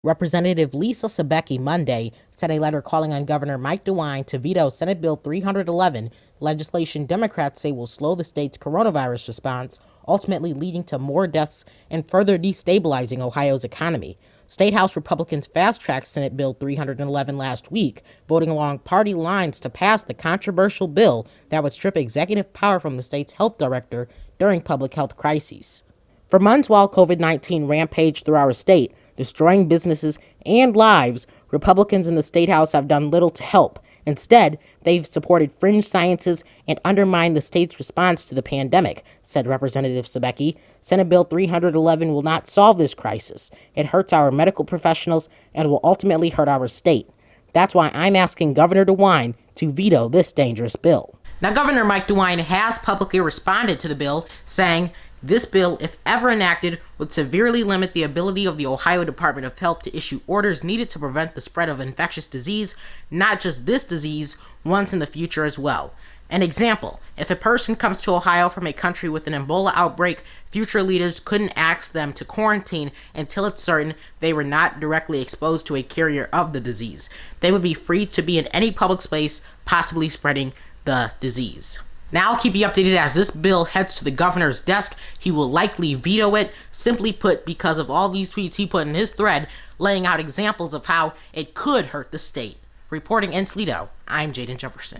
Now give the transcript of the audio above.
Representative Lisa Sobecki Monday sent a letter calling on Governor Mike DeWine to veto Senate Bill 311, legislation Democrats say will slow the state's coronavirus response, ultimately leading to more deaths and further destabilizing Ohio's economy. State House Republicans fast-tracked Senate Bill 311 last week, voting along party lines to pass the controversial bill that would strip executive power from the state's health director during public health crises. For months while COVID-19 rampaged through our state, destroying businesses and lives, Republicans in the State House have done little to help. Instead, they've supported fringe sciences and undermined the state's response to the pandemic, said Representative Sobecki. Senate Bill 311 will not solve this crisis. It hurts our medical professionals and will ultimately hurt our state. That's why I'm asking Governor DeWine to veto this dangerous bill. Now, Governor Mike DeWine has publicly responded to the bill, saying, "This bill, if ever enacted, would severely limit the ability of the Ohio Department of Health to issue orders needed to prevent the spread of infectious disease, not just this disease, once in the future as well." An example, if a person comes to Ohio from a country with an Ebola outbreak, future leaders couldn't ask them to quarantine until it's certain they were not directly exposed to a carrier of the disease. They would be free to be in any public space, possibly spreading the disease. Now I'll keep you updated as this bill heads to the governor's desk. He will likely veto it, simply put, because of all these tweets he put in his thread, laying out examples of how it could hurt the state. Reporting in Toledo, I'm Jaden Jefferson.